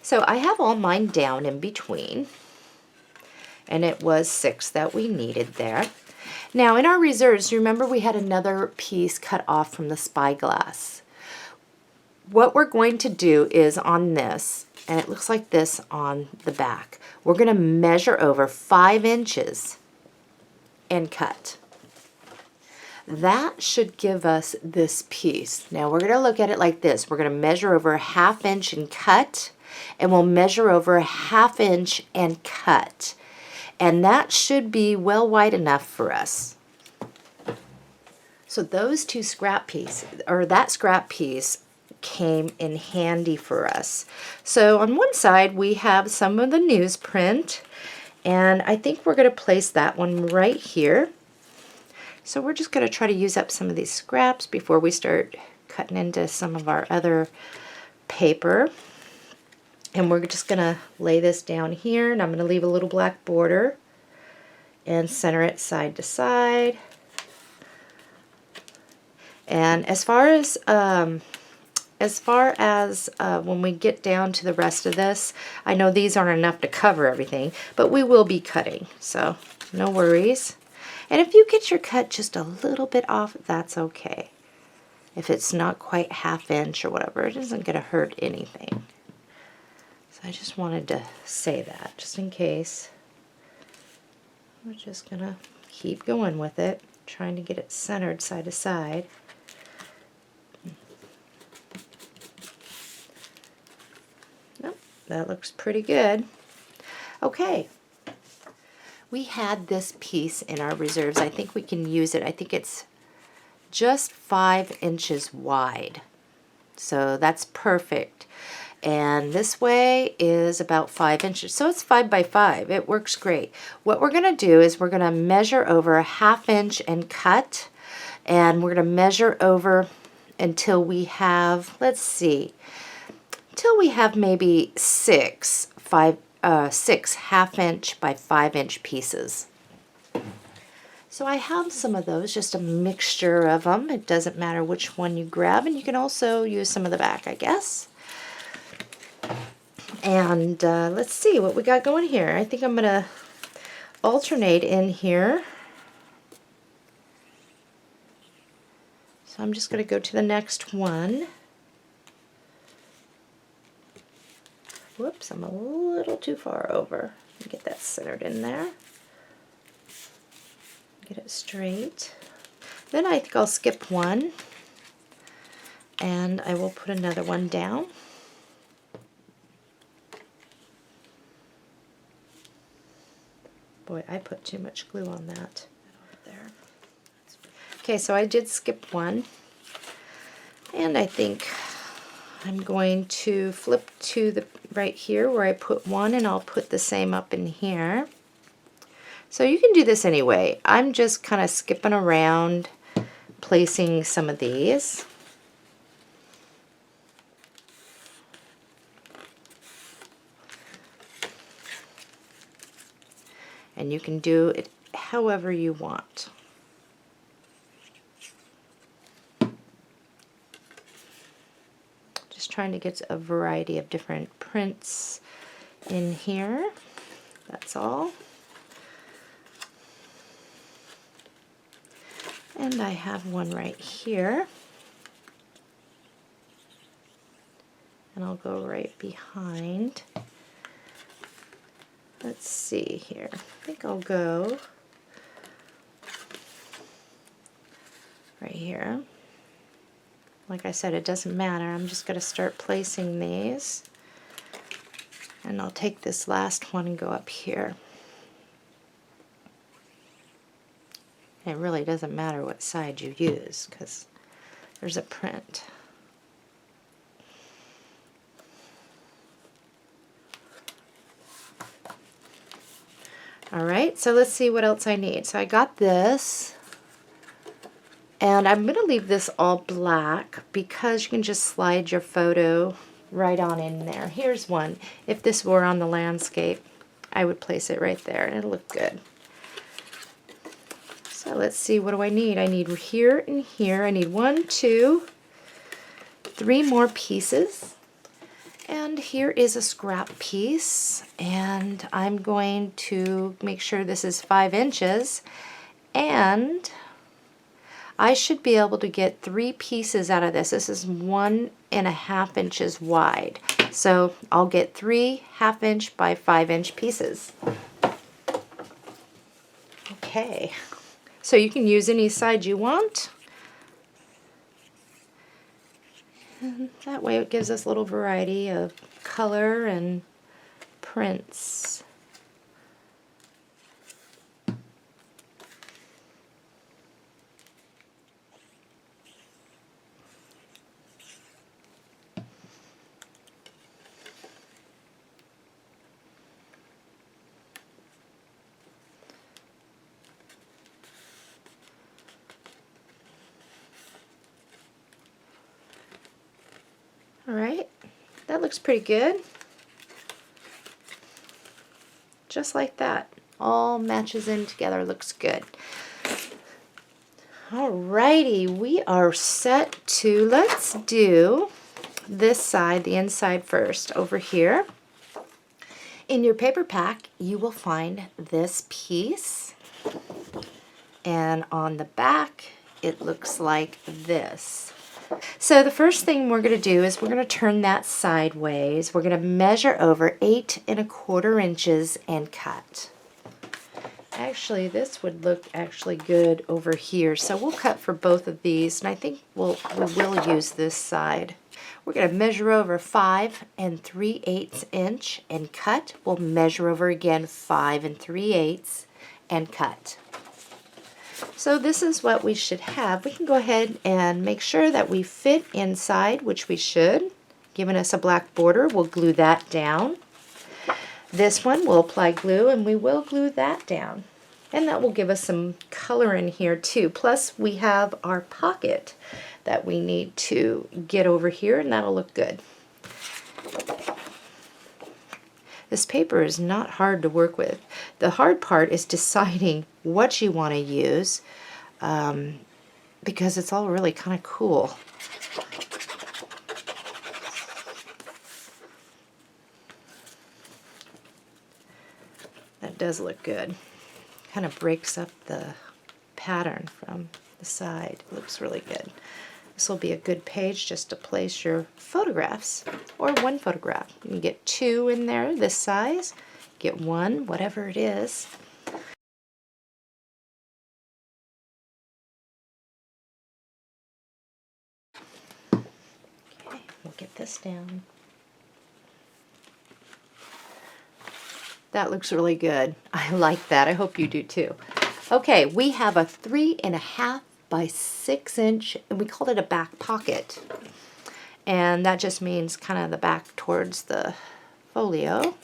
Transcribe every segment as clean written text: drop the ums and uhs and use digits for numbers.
So I have all mine down in between, and it was 6 that we needed there. Now in our reserves, remember we had another piece cut off from the spyglass. What we're going to do is on this, and it looks like this on the back, we're going to measure over 5 inches and cut. That should give us this piece. Now we're going to look at it like this. We're going to measure over 1/2 inch and cut, and we'll measure over 1/2 inch and cut. And that should be well wide enough for us. So those two scrap pieces, or that scrap piece, came in handy for us. So on one side we have some of the newsprint, and I think we're going to place that one right here. So we're just going to try to use up some of these scraps before we start cutting into some of our other paper. And we're just going to lay this down here, and I'm going to leave a little black border and center it side to side. And as far as when we get down to the rest of this, I know these aren't enough to cover everything, but we will be cutting, so no worries. And if you get your cut just a little bit off, that's okay. If it's not quite 1/2 inch or whatever, it isn't going to hurt anything. So I just wanted to say that, just in case. We're just going to keep going with it, trying to get it centered side to side. Nope, that looks pretty good. Okay. We had this piece in our reserves. I think we can use it. I think it's just 5 inches wide. So that's perfect. And this way is about 5 inches. So it's 5 by 5. It works great. What we're going to do is we're going to measure over 1/2 inch and cut. And we're going to measure over until we have, let's see, until we have maybe 6 1/2 inch by 5 inch pieces. So I have some of those, just a mixture of them. It doesn't matter which one you grab, and you can also use some of the back, I guess. And let's see what we got going here. I think I'm going to alternate in here. So I'm just going to go to the next one. Whoops, I'm a little too far over. Get that centered in there. Get it straight. Then I think I'll skip one, and I will put another one down. Boy, I put too much glue on that. There. Okay, so I did skip one, and I think I'm going to flip to the right here where I put one, and I'll put the same up in here. So you can do this anyway. I'm just kind of skipping around, placing some of these. And you can do it however you want. Just trying to get a variety of different prints in here. That's all. And I have one right here. And I'll go right behind. Let's see here. I think I'll go right here. Like I said, it doesn't matter. I'm just going to start placing these. And I'll take this last one and go up here. It really doesn't matter what side you use because there's a print. Alright, so let's see what else I need. So I got this, and I'm going to leave this all black because you can just slide your photo right on in there. Here's one. If this were on the landscape, I would place it right there and it'll look good. So let's see, what do I need? I need here and here. I need 1, 2, 3 more pieces. And here is a scrap piece, and I'm going to make sure this is 5 inches, and I should be able to get 3 pieces out of this. This is 1.5 inches wide. So I'll get 3 1/2-inch by 5-inch pieces. Okay, so you can use any side you want. And that way it gives us a little variety of color and prints. All right, that looks pretty good. Just like that. All matches in together, looks good. Alrighty, we are set to, let's do this side, the inside first, over here. In your paper pack, you will find this piece, and on the back, it looks like this. So the first thing we're going to do is we're going to turn that sideways. We're going to measure over 8 1/4 inches and cut. Actually, this would look actually good over here, so we'll cut for both of these, and I think we will use this side. We're going to measure over 5 3/8 inch and cut. We'll measure over again 5 3/8 and cut. So this is what we should have. We can go ahead and make sure that we fit inside, which we should. Giving us a black border, we'll glue that down. This one we'll apply glue, and we will glue that down. And that will give us some color in here too. Plus we have our pocket that we need to get over here, and that'll look good. This paper is not hard to work with. The hard part is deciding what you want to use, because it's all really kind of cool. That does look good. Kind of breaks up the pattern from the side. It looks really good. This will be a good page just to place your photographs, or one photograph. You can get 2 in there this size, get 1, whatever it is. Okay, we'll get this down. That looks really good. I like that. I hope you do too. Okay, we have a 3 1/2 by 6 inch, and we called it a back pocket. And that just means kind of the back towards the folio.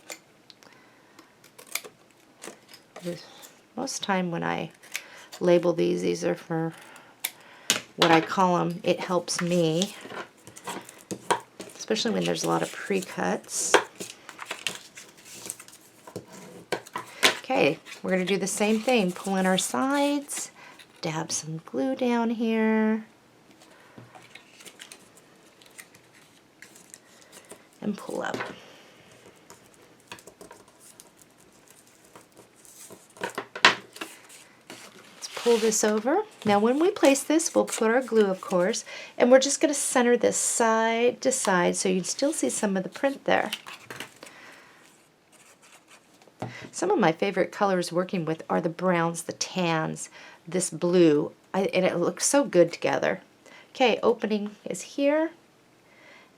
Most time when I label these are for what I call them, it helps me, especially when there's a lot of pre-cuts. Okay, we're going to do the same thing. Pull in our sides, dab some glue down here, and pull up. Let's pull this over. Now when we place this, we'll put our glue, of course, and we're just going to center this side to side so you can still see some of the print there. Some of my favorite colors working with are the browns, the tans, this blue, and it looks so good together. Okay, opening is here,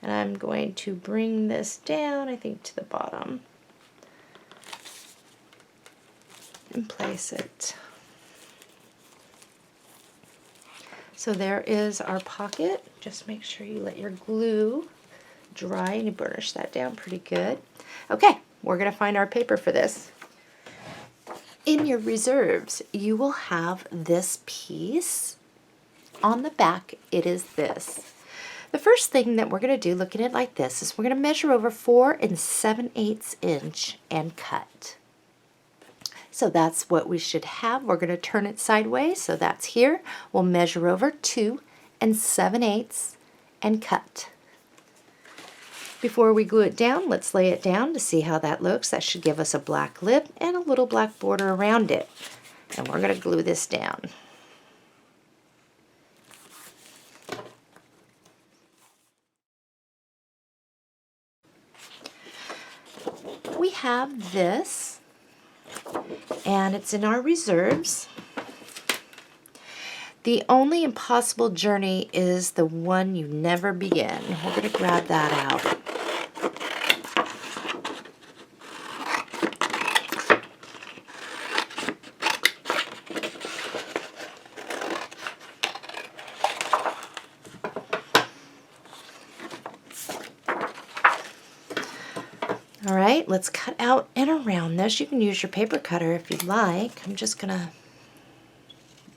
and I'm going to bring this down, I think, to the bottom and place it. So there is our pocket. Just make sure you let your glue dry and you burnish that down pretty good. Okay, we're going to find our paper for this. In your reserves, you will have this piece. On the back, it is this. The first thing that we're going to do, looking at it like this, is we're going to measure over 4 7/8 inch and cut. So that's what we should have. We're going to turn it sideways, so that's here. We'll measure over 2 7/8 and cut. Before we glue it down, let's lay it down to see how that looks. That should give us a black lip and a little black border around it. And we're going to glue this down. We have this, and it's in our reserves. The only impossible journey is the one you never begin. We're going to grab that out. All right, let's cut out and around this. You can use your paper cutter if you'd like. I'm just gonna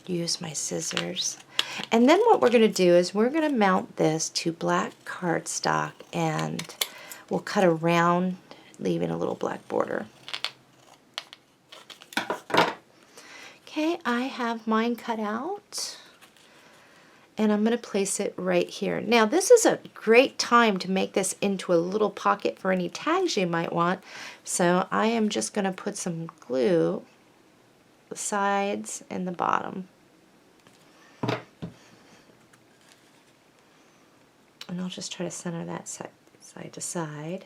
use my scissors. And then what we're gonna do is we're gonna mount this to black cardstock, and we'll cut around, leaving a little black border. Okay, I have mine cut out, and I'm going to place it right here. Now this is a great time to make this into a little pocket for any tags you might want. So I am just going to put some glue the sides and the bottom. And I'll just try to center that side to side.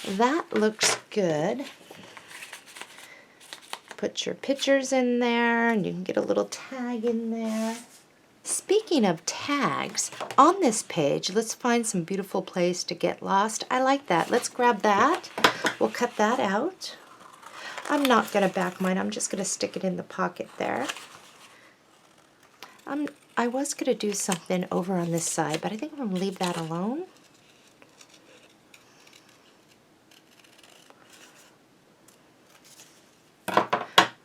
That looks good. Put your pictures in there, and you can get a little tag in there. Speaking of tags, on this page, let's find some beautiful place to get lost. I like that. Let's grab that. We'll cut that out. I'm not going to back mine. I'm just going to stick it in the pocket there. I was going to do something over on this side, but I think I'm going to leave that alone.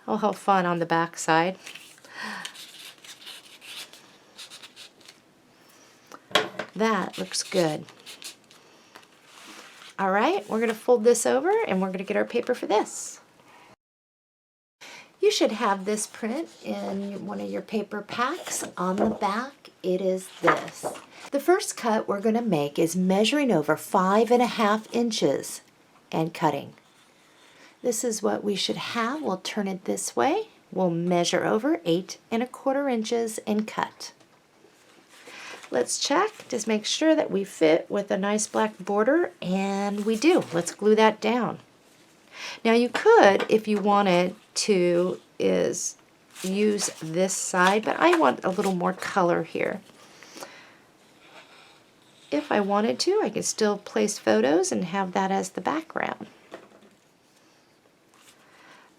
Oh, how fun on the back side. That looks good. All right, we're going to fold this over, and we're going to get our paper for this. You should have this print in one of your paper packs. On the back, it is this. The first cut we're going to make is measuring over 5.5 inches and cutting. This is what we should have. We'll turn it this way. We'll measure over 8.25 inches and cut. Let's check, just make sure that we fit with a nice black border, and we do. Let's glue that down. Now you could, if you wanted to, use this side, but I want a little more color here. If I wanted to, I could still place photos and have that as the background.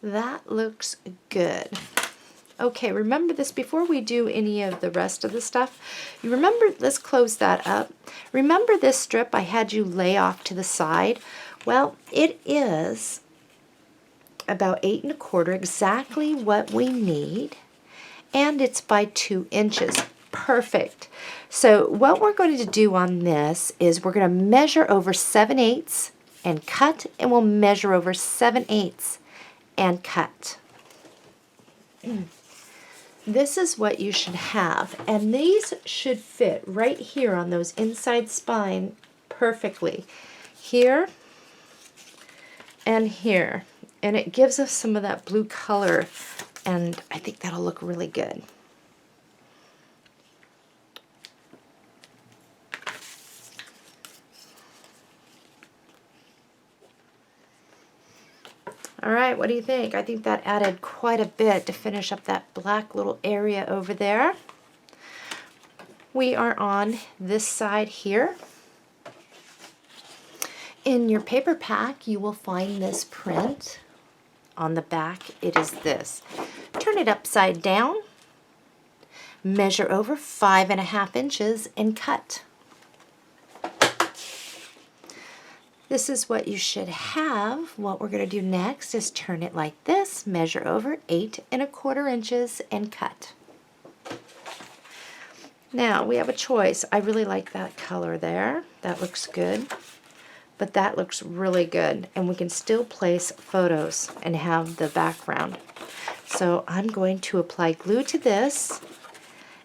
That looks good. Okay, remember this before we do any of the rest of the stuff. You remember, let's close that up. Remember this strip I had you lay off to the side? Well, it is about 8.25, exactly what we need, and it's by 2 inches. Perfect. So what we're going to do on this is we're going to measure over 7/8 and cut, and we'll measure over 7/8 and cut. This is what you should have, and these should fit right here on those inside spine perfectly. Here and here, and it gives us some of that blue color, and I think that'll look really good. All right, what do you think? I think that added quite a bit to finish up that black little area over there. We are on this side here. In your paper pack, you will find this print. On the back, it is this. Turn it upside down, measure over 5.5 inches, and cut. This is what you should have. What we're going to do next is turn it like this, measure over 8.25 inches, and cut. Now we have a choice. I really like that color there. That looks good. But that looks really good, and we can still place photos and have the background. So I'm going to apply glue to this,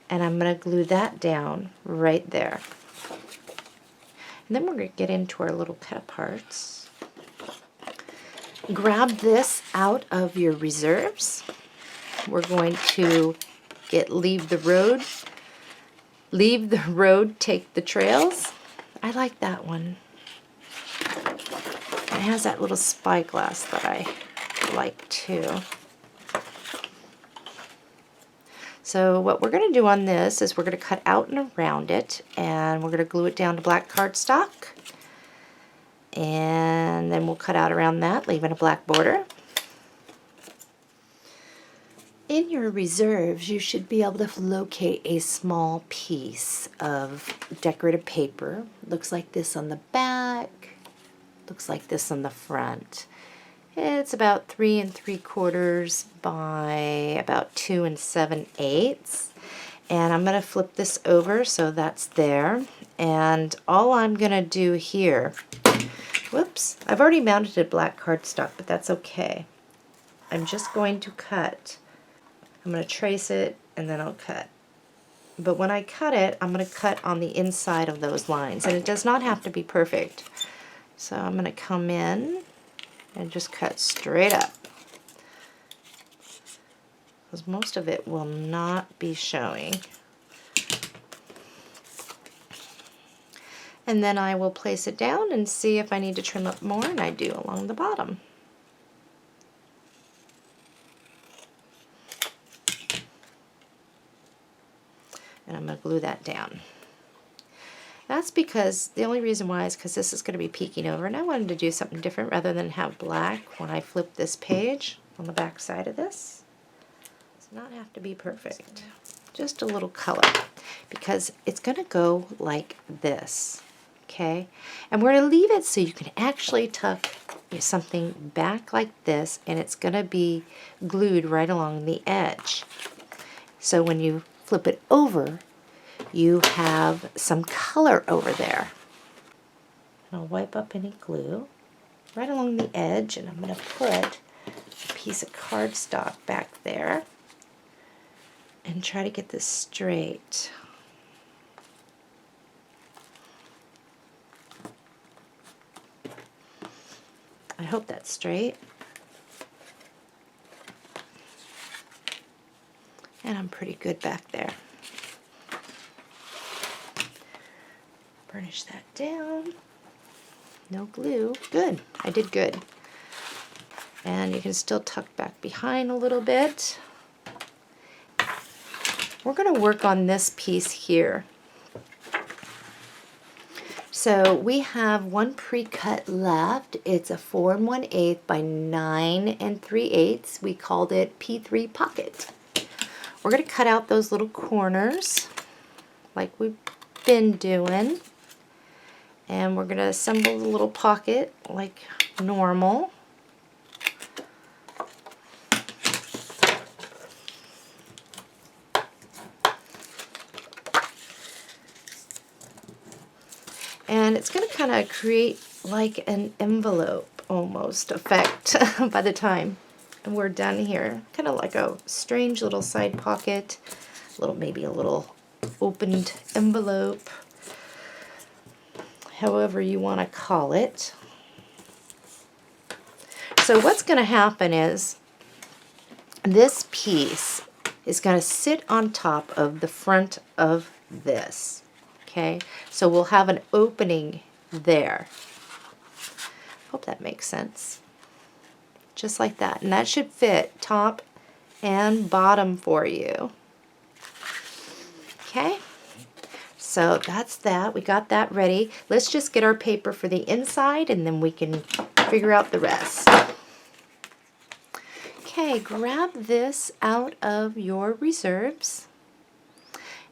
and I'm going to glue that down right there. And then we're going to get into our little cut parts. Grab this out of your reserves. We're going to leave the road, take the trails. I like that one. It has that little spyglass that I like too. So what we're going to do on this is we're going to cut out and around it, and we're going to glue it down to black cardstock. And then we'll cut out around that, leaving a black border. In your reserves, you should be able to locate a small piece of decorative paper. Looks like this on the back, looks like this on the front. It's about 3 3/4 by about 2 7/8. And I'm going to flip this over so that's there. And all I'm going to do here, whoops, I've already mounted a black cardstock, but that's okay. I'm just going to cut. I'm going to trace it and then I'll cut. But when I cut it, I'm going to cut on the inside of those lines. And it does not have to be perfect. So I'm going to come in and just cut straight up, because most of it will not be showing. And then I will place it down and see if I need to trim up more, and I do along the bottom. And I'm going to glue that down. That's because, the only reason why is because this is going to be peeking over, and I wanted to do something different rather than have black when I flip this page on the back side of this. It does not have to be perfect. Just a little color, because it's going to go like this, okay? And we're going to leave it so you can actually tuck something back like this, and it's going to be glued right along the edge. So when you flip it over, you have some color over there. I'll wipe up any glue right along the edge, and I'm going to put a piece of cardstock back there and try to get this straight. I hope that's straight. And I'm pretty good back there. Burnish that down. No glue. Good. I did good. And you can still tuck back behind a little bit. We're going to work on this piece here. So we have one pre-cut left. It's a 4 1/8 by 9 3/8. We called it P3 Pocket. We're going to cut out those little corners like we've been doing. And we're going to assemble the little pocket like normal. And it's going to kind of create like an envelope almost effect by the time we're done here. Kind of like a strange little side pocket, maybe a little opened envelope, however you want to call it. So what's going to happen is this piece is going to sit on top of the front of this. Okay, so we'll have an opening there. Hope that makes sense. Just like that. And that should fit top and bottom for you. Okay, so that's that. We got that ready. Let's just get our paper for the inside, and then we can figure out the rest. Okay, grab this out of your reserves.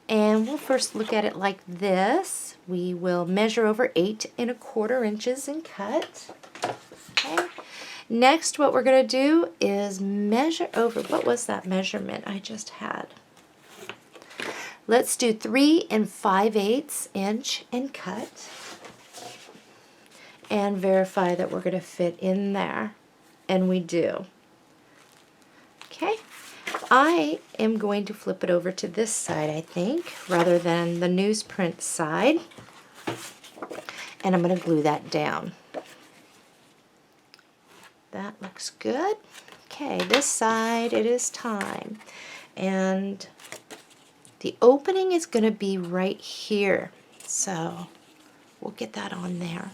And we'll first look at it like this. We will measure over 8 1/4 inches and cut. Okay. Next, what we're going to do is measure over. What was that measurement I just had? Let's do 3 5/8 inch and cut. And verify that we're going to fit in there. And we do. Okay. I am going to flip it over to this side, I think, rather than the newsprint side. and I'm going to glue that down. That looks good. Okay, this side, it is time. And the opening is going to be right here. So we'll get that on there.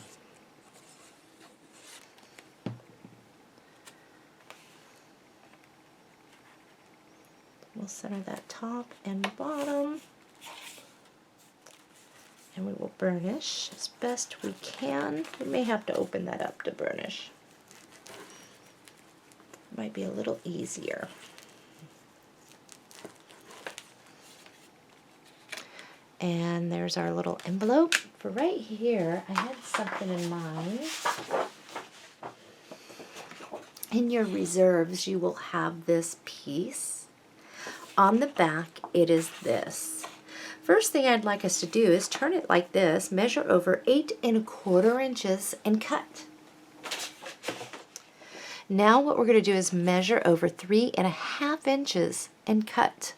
We'll center that top and bottom. And we will burnish as best we can. We may have to open that up to burnish. Might be a little easier. And there's our little envelope. For right here, I had something in mind. In your reserves, you will have this piece. On the back, it is this. First thing I'd like us to do is turn it like this, measure over 8 1/4 inches, and cut. Now what we're going to do is measure over 3 1/2 inches and cut.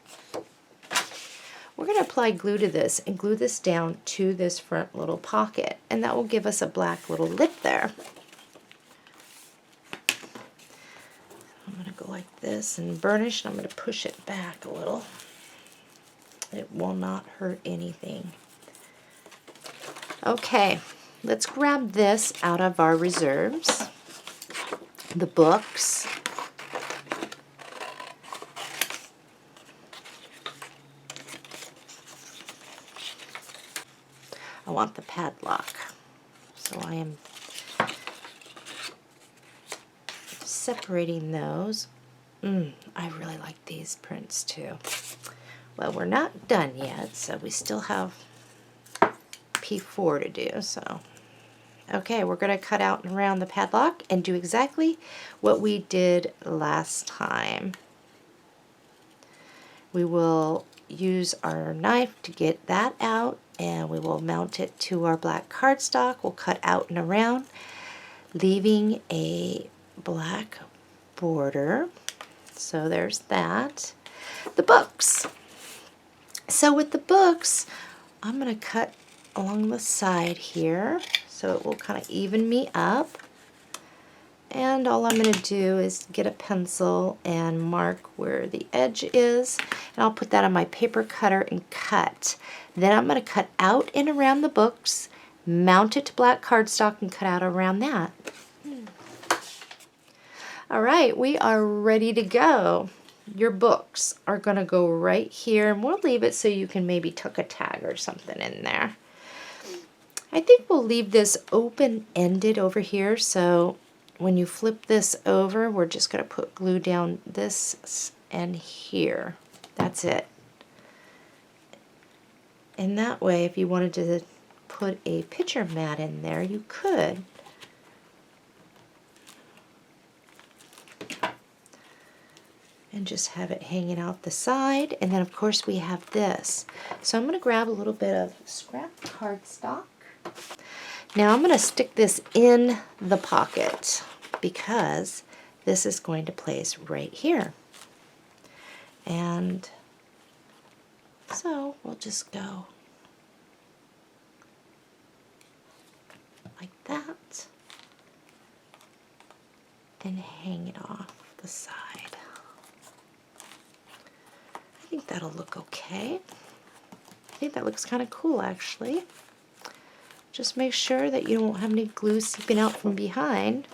We're going to apply glue to this and glue this down to this front little pocket, and that will give us a black little lip there. I'm going to go like this and burnish, and I'm going to push it back a little. It will not hurt anything. Okay, let's grab this out of our reserves. The books. I want the padlock, so I am separating those. I really like these prints too. Well, we're not done yet, so we still have P4 to do. So, okay, we're going to cut out and around the padlock and do exactly what we did last time. We will use our knife to get that out, and we will mount it to our black cardstock. We'll cut out and around, leaving a black border. So there's that. The books. So with the books, I'm going to cut along the side here so it will kind of even me up. And all I'm going to do is get a pencil and mark where the edge is, and I'll put that on my paper cutter and cut. Then I'm going to cut out and around the books, mount it to black cardstock, and cut out around that. All right, we are ready to go. Your books are going to go right here, and we'll leave it so you can maybe tuck a tag or something in there. I think we'll leave this open-ended over here, so when you flip this over, we're just going to put glue down this and here. That's it. And that way, if you wanted to put a picture mat in there, you could. And just have it hanging out the side. And then of course we have this. So I'm going to grab a little bit of scrap cardstock. Now I'm going to stick this in the pocket because this is going to place right here. And so we'll just go like that and hang it off the side. I think that'll look okay. I think that looks kind of cool actually. Just make sure that you don't have any glue seeping out from behind.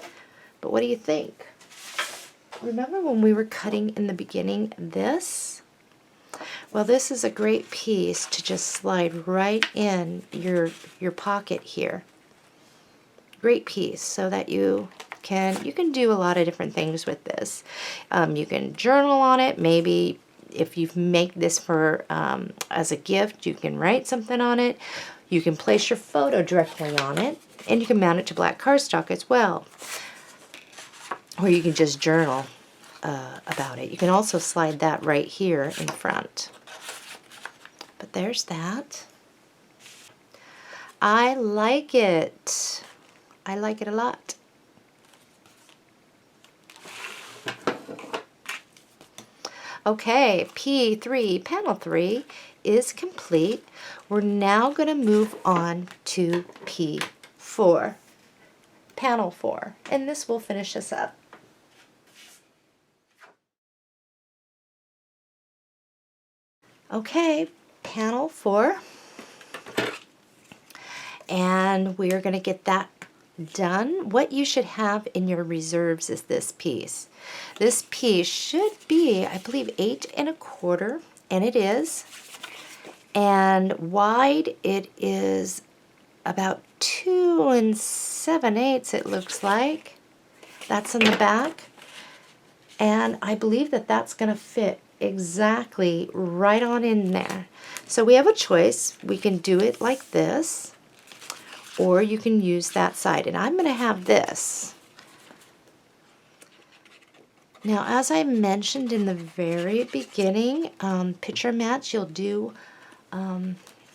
But what do you think? Remember when we were cutting in the beginning this? Well, this is a great piece to just slide right in your pocket here. Great piece so that you can do a lot of different things with this. You can journal on it. Maybe if you make this for as a gift, you can write something on it. You can place your photo directly on it, and you can mount it to black cardstock as well. Or you can just journal about it. You can also slide that right here in front. But there's that. I like it. I like it a lot. Okay, P3, panel 3 is complete. We're now going to move on to P4. 4, panel 4, and this will finish us up. Okay, panel 4, and we're going to get that done. What you should have in your reserves is this piece. This piece should be, I believe, 8 1/4, and it is. And wide, it is about 2 7/8, it looks like. That's in the back. And I believe that that's going to fit exactly right on in there. So we have a choice. We can do it like this, or you can use that side. And I'm going to have this. Now, as I mentioned in the very beginning, picture mats you'll do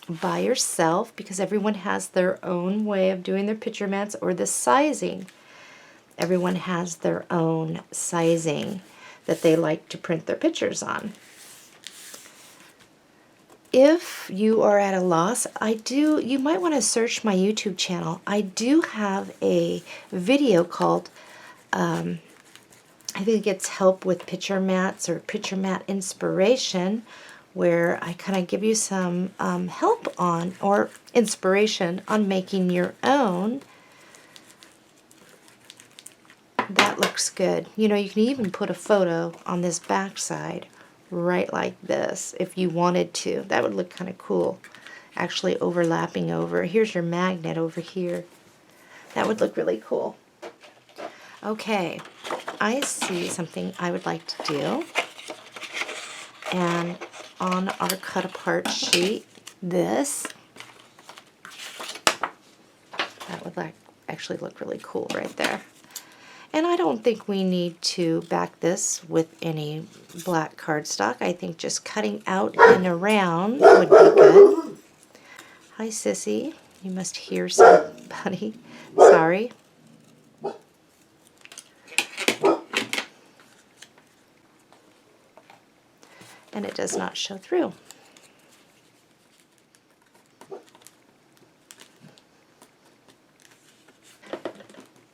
by yourself, because everyone has their own way of doing their picture mats, or the sizing. Everyone has their own sizing that they like to print their pictures on. If you are at a loss, you might want to search my YouTube channel. I do have a video called, I think it's Help with Picture Mats, or Picture Mat Inspiration, where I kind of give you some help on, or inspiration on making your own. That looks good. You know, you can even put a photo on this back side, right like this, if you wanted to. That would look kind of cool, actually overlapping over. Here's your magnet over here. That would look really cool. Okay, I see something I would like to do. And on our cut apart sheet, this, that would actually look really cool right there. And I don't think we need to back this with any black cardstock. I think just cutting out and around would be good. Hi, Sissy. You must hear somebody. Sorry. And it does not show through.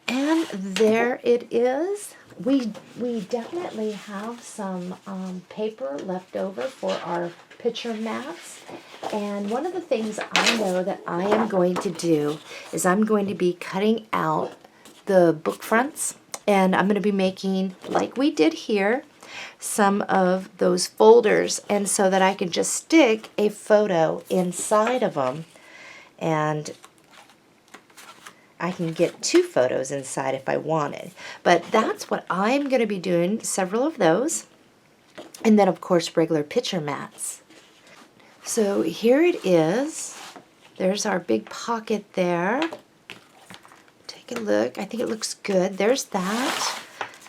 And there it is. We definitely have some paper left over for our picture mats. And one of the things I know that I am going to do is I'm going to be cutting out the book fronts, and I'm going to be making, like we did here, some of those folders, and so that I can just stick a photo inside of them, and I can get 2 photos inside if I wanted. But that's what I'm going to be doing, several of those. And then, of course, regular picture mats. So here it is. There's our big pocket there. Take a look. I think it looks good. There's that.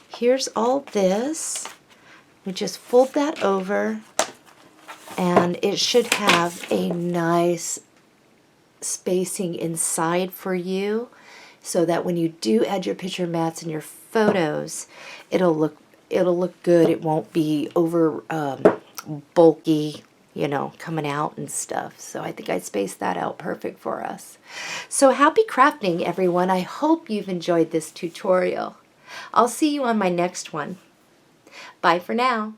Here's all this. We just fold that over, and it should have a nice spacing inside for you, so that when you do add your picture mats and your photos, it'll look good. It won't be over bulky, you know, coming out and stuff. So I think I spaced that out perfect for us. So happy crafting, everyone. I hope you've enjoyed this tutorial. I'll see you on my next one. Bye for now.